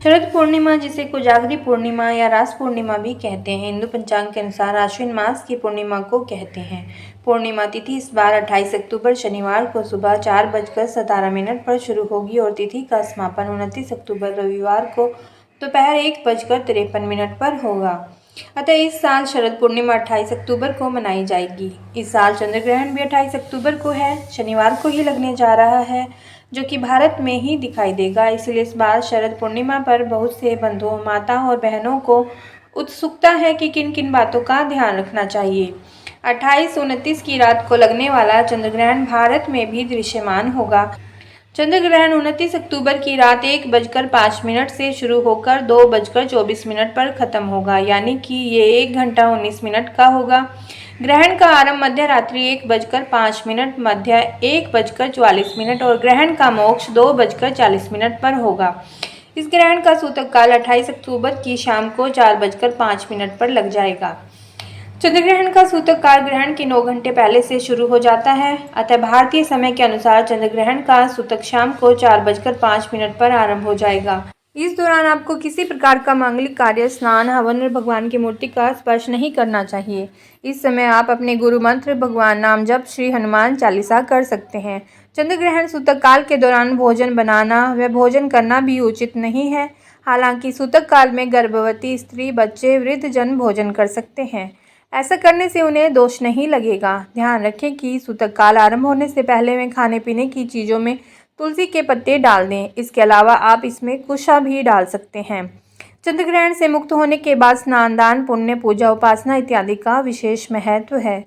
शरद पूर्णिमा, जिसे कोजागरी पूर्णिमा या रास पूर्णिमा भी कहते हैं, हिंदू पंचांग के अनुसार आश्विन मास की पूर्णिमा को कहते हैं। पूर्णिमा तिथि इस बार 28 अक्टूबर शनिवार को सुबह 4:17 पर शुरू होगी और तिथि का समापन 29 अक्टूबर रविवार को दोपहर 1:53 पर होगा। अतः इस साल शरद पूर्णिमा 28 अक्टूबर को मनाई जाएगी। इस साल चंद्र ग्रहण भी 28 अक्टूबर को है, शनिवार को ही लगने जा रहा है, जो कि भारत में ही दिखाई देगा। इसलिए इस बार शरद पूर्णिमा पर बहुत से बंधुओं, माताओं और बहनों को उत्सुकता है कि किन किन बातों का ध्यान रखना चाहिए। 28-29 की रात को लगने वाला चंद्र ग्रहण भारत में भी दृश्यमान होगा। चंद्र ग्रहण 29 अक्टूबर की रात 1:05 से शुरू होकर 2:24 पर खत्म होगा, यानी कि ये 1 घंटा 19 मिनट का होगा। ग्रहण का आरंभ मध्य रात्रि 1:05, मध्य 1:44 और ग्रहण का मोक्ष 2:40 पर होगा। इस ग्रहण का सूतक काल 28 अक्टूबर की शाम को 4:05 पर लग जाएगा। चंद्र ग्रहण का सूतक काल ग्रहण के 9 घंटे पहले से शुरू हो जाता है। अतः भारतीय समय के अनुसार चंद्र ग्रहण का सूतक शाम को 4:05 पर आरंभ हो जाएगा। इस दौरान आपको किसी प्रकार का मांगलिक कार्य, स्नान, हवन और भगवान की मूर्ति का स्पर्श नहीं करना चाहिए। इस समय आप अपने गुरु मंत्र, भगवान नाम जप, श्री हनुमान चालीसा कर सकते हैं। चंद्र ग्रहण सूतक काल के दौरान भोजन बनाना व भोजन करना भी उचित नहीं है। हालांकि सूतक काल में गर्भवती स्त्री, बच्चे, वृद्ध जन भोजन कर सकते हैं। ऐसा करने से उन्हें दोष नहीं लगेगा। ध्यान रखें कि सूतक काल आरंभ होने से पहले में खाने पीने की चीज़ों में तुलसी के पत्ते डाल दें। इसके अलावा आप इसमें कुशा भी डाल सकते हैं। चंद्र ग्रहण से मुक्त होने के बाद स्नान, दान, पुण्य, पूजा, उपासना इत्यादि का विशेष महत्व है।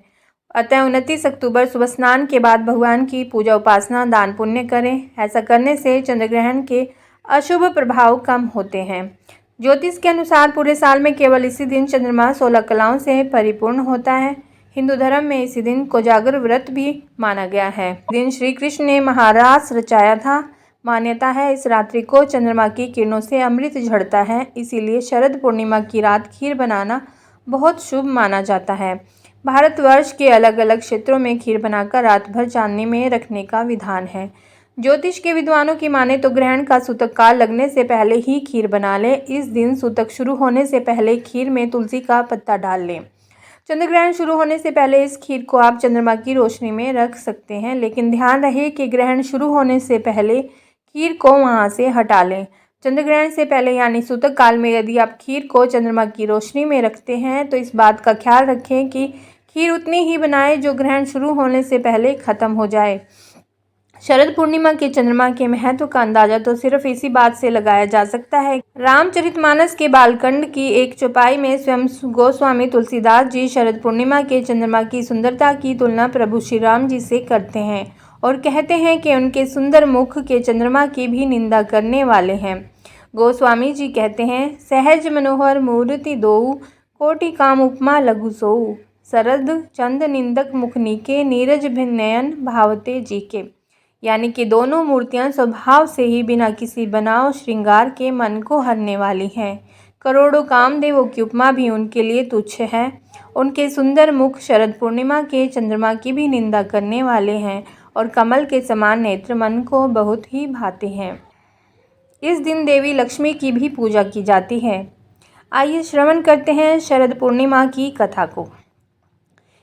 अतः 29 अक्टूबर सुबह स्नान के बाद भगवान की पूजा, उपासना, दान पुण्य करें। ऐसा करने से चंद्र ग्रहण के अशुभ प्रभाव कम होते हैं। ज्योतिष के अनुसार पूरे साल में केवल इसी दिन चंद्रमा 16 कलाओं से परिपूर्ण होता है। हिंदू धर्म में इसी दिन कोजागर व्रत भी माना गया है। इस दिन श्री कृष्ण ने महारास रचाया था। मान्यता है इस रात्रि को चंद्रमा की किरणों से अमृत झड़ता है, इसीलिए शरद पूर्णिमा की रात खीर बनाना बहुत शुभ माना जाता है। भारतवर्ष के अलग अलग क्षेत्रों में खीर बनाकर रात भर चांदनी में रखने का विधान है। ज्योतिष के विद्वानों की माने तो ग्रहण का सूतक काल लगने से पहले ही खीर बना लें। इस दिन सूतक शुरू होने से पहले खीर में तुलसी का पत्ता डाल लें। चंद्र ग्रहण शुरू होने से पहले इस खीर को आप चंद्रमा की रोशनी में रख सकते हैं, लेकिन ध्यान रहे कि ग्रहण शुरू होने से पहले खीर को वहां से हटा लें। चंद्र ग्रहण से पहले यानी सूतक काल में यदि आप खीर को चंद्रमा की रोशनी में रखते हैं तो इस बात का ख्याल रखें कि खीर उतनी ही बनाएं जो ग्रहण शुरू होने से पहले खत्म हो जाए। शरद पूर्णिमा के चंद्रमा के महत्व का अंदाजा तो सिर्फ इसी बात से लगाया जा सकता है। रामचरितमानस के बालकांड की एक चौपाई में स्वयं गोस्वामी तुलसीदास जी शरद पूर्णिमा के चंद्रमा की सुंदरता की तुलना प्रभु श्री राम जी से करते हैं और कहते हैं कि उनके सुंदर मुख के चंद्रमा की भी निंदा करने वाले हैं। गोस्वामी जी कहते हैं, सहज मनोहर मूर्ति दोऊ, कोटि काम उपमा लघु सोऊ, शरद चंद निंदक मुखनी के, नीरज भिन्न नयन भावते जी के। यानी कि दोनों मूर्तियां स्वभाव से ही बिना किसी बनाव श्रृंगार के मन को हरने वाली हैं। करोड़ों कामदेवों की उपमा भी उनके लिए तुच्छ है। उनके सुंदर मुख शरद पूर्णिमा के चंद्रमा की भी निंदा करने वाले हैं और कमल के समान नेत्र मन को बहुत ही भाते हैं। इस दिन देवी लक्ष्मी की भी पूजा की जाती है। आइए श्रवण करते हैं शरद पूर्णिमा की कथा को।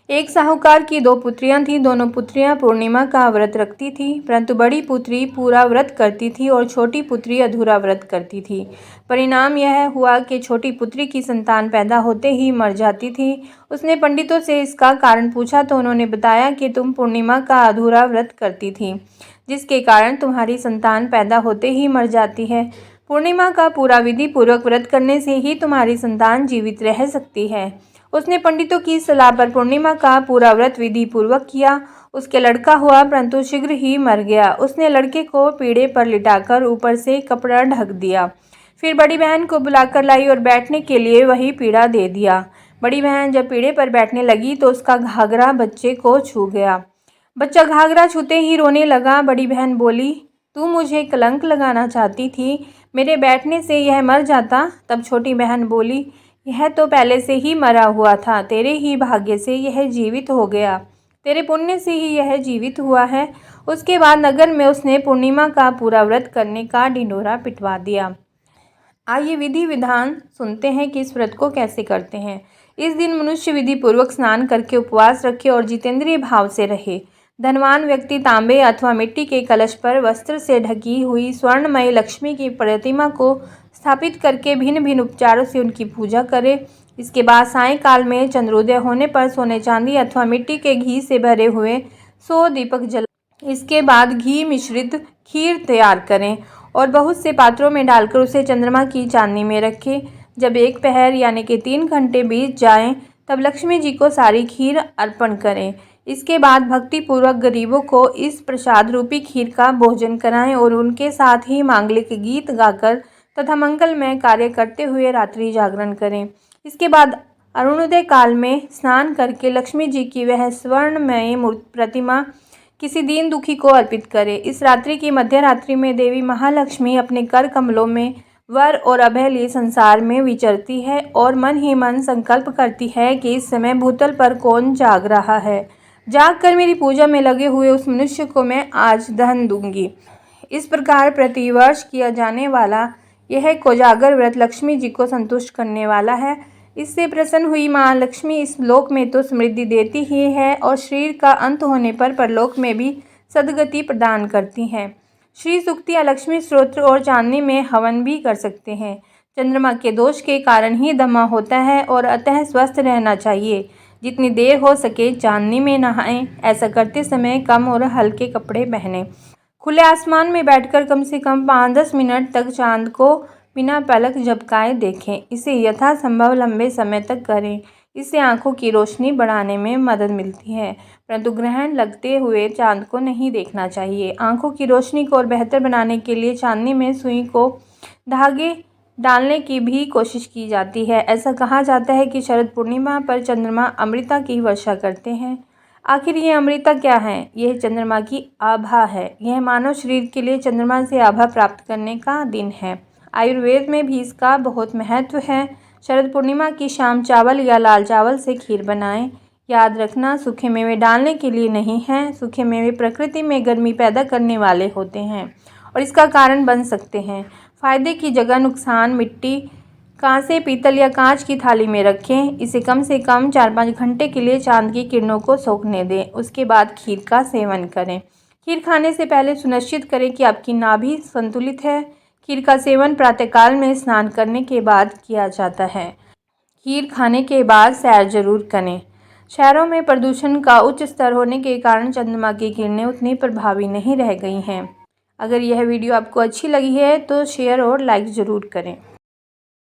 एक साहूकार की 2 पुत्रियां थीं। दोनों पुत्रियां पूर्णिमा का व्रत रखती थीं, परंतु बड़ी पुत्री पूरा व्रत करती थी और छोटी पुत्री अधूरा व्रत करती थी। परिणाम यह हुआ कि छोटी पुत्री की संतान पैदा होते ही मर जाती थी। उसने पंडितों से इसका कारण पूछा तो उन्होंने बताया कि तुम पूर्णिमा का अधूरा व्रत करती थी, जिसके कारण तुम्हारी संतान पैदा होते ही मर जाती है। पूर्णिमा का पूरा विधि पूर्वक व्रत करने से ही तुम्हारी संतान जीवित रह सकती है। उसने पंडितों की सलाह पर पूर्णिमा का पूरा व्रत विधि पूर्वक किया। उसके लड़का हुआ, परंतु शीघ्र ही मर गया। उसने लड़के को पीढ़े पर लिटाकर ऊपर से कपड़ा ढक दिया। फिर बड़ी बहन को बुलाकर लाई और बैठने के लिए वही पीढ़ा दे दिया। बड़ी बहन जब पीढ़े पर बैठने लगी तो उसका घाघरा बच्चे को छू गया। बच्चा घाघरा छूते ही रोने लगा। बड़ी बहन बोली, तू मुझे कलंक लगाना चाहती थी, मेरे बैठने से यह मर जाता। तब छोटी बहन बोली, यह तो पहले से ही मरा हुआ था, तेरे ही भाग्य से यह जीवित हो गया, तेरे पुण्य से ही यह जीवित हुआ है। उसके बाद नगर में उसने पूर्णिमा का पूरा व्रत करने का ढिंढोरा पिटवा दिया। आइए विधि विधान सुनते हैं कि इस व्रत को कैसे करते हैं। इस दिन मनुष्य विधि पूर्वक स्नान करके उपवास रखे और जितेंद्रिय भाव से रहे। धनवान व्यक्ति तांबे अथवा मिट्टी के कलश पर वस्त्र से ढकी हुई स्वर्णमयी लक्ष्मी की प्रतिमा को स्थापित करके भिन्न भिन्न उपचारों से उनकी पूजा करे। इसके बाद सायंकाल में चंद्रोदय होने पर सोने चांदी अथवा मिट्टी के घी से भरे हुए 100 दीपक जला। इसके बाद घी मिश्रित खीर तैयार करें और बहुत से पात्रों में डालकर उसे चंद्रमा की चांदनी में रखें। जब एक पहर यानी कि 3 घंटे बीत जाएं, तब लक्ष्मी जी को सारी खीर अर्पण करें। इसके बाद भक्ति पूर्वक गरीबों को इस प्रसाद रूपी खीर का भोजन कराएं और उनके साथ ही मांगलिक गीत गाकर तथा मंगलमय कार्य करते हुए रात्रि जागरण करें। इसके बाद अरुणोदय काल में स्नान करके लक्ष्मी जी की वह स्वर्णमय प्रतिमा किसी दीन दुखी को अर्पित करें। इस रात्रि की मध्य रात्रि में देवी महालक्ष्मी अपने कर कमलों में वर और अभय लिए संसार में विचरती है और मन ही मन संकल्प करती है कि इस समय भूतल पर कौन जाग रहा है, जागकर मेरी पूजा में लगे हुए उस मनुष्य को मैं आज धन दूंगी। इस प्रकार प्रतिवर्ष किया जाने वाला यह कोजागर व्रत लक्ष्मी जी को संतुष्ट करने वाला है। इससे प्रसन्न हुई माँ लक्ष्मी इस लोक में तो समृद्धि देती ही है और शरीर का अंत होने पर परलोक में भी सद्गति प्रदान करती हैं। श्री सूक्ति या लक्ष्मी स्तोत्र और चांदनी में हवन भी कर सकते हैं। चंद्रमा के दोष के कारण ही दमा होता है और अतः स्वस्थ रहना चाहिए। जितनी देर हो सके चांदनी में नहाएं। ऐसा करते समय कम और हल्के कपड़े पहनें। खुले आसमान में बैठकर कम से कम 5-10 मिनट तक चांद को बिना पलक झपकाए देखें। इसे यथासंभव लंबे समय तक करें। इससे आंखों की रोशनी बढ़ाने में मदद मिलती है, परंतु ग्रहण लगते हुए चांद को नहीं देखना चाहिए। आंखों की रोशनी को और बेहतर बनाने के लिए चांदनी में सुई को धागे डालने की भी कोशिश की जाती है। ऐसा कहा जाता है कि शरद पूर्णिमा पर चंद्रमा अमृता की वर्षा करते हैं। आखिर ये अमृता क्या है? यह चंद्रमा की आभा है। यह मानव शरीर के लिए चंद्रमा से आभा प्राप्त करने का दिन है। आयुर्वेद में भी इसका बहुत महत्व है। शरद पूर्णिमा की शाम चावल या लाल चावल से खीर बनाएं। याद रखना, सूखे मेवे डालने के लिए नहीं हैं। सूखे मेवे प्रकृति में गर्मी पैदा करने वाले होते हैं और इसका कारण बन सकते हैं। फायदे की जगह नुकसान। मिट्टी, कांसे, पीतल या कांच की थाली में रखें। इसे कम से कम 4-5 घंटे के लिए चांद की किरणों को सोखने दें। उसके बाद खीर का सेवन करें। खीर खाने से पहले सुनिश्चित करें कि आपकी नाभि संतुलित है। खीर का सेवन प्रातःकाल में स्नान करने के बाद किया जाता है। खीर खाने के बाद सैर जरूर करें। शहरों में प्रदूषण का उच्च स्तर होने के कारण चंद्रमा की किरणें उतनी प्रभावी नहीं रह गई हैं। अगर यह वीडियो आपको अच्छी लगी है तो शेयर और लाइक ज़रूर करें।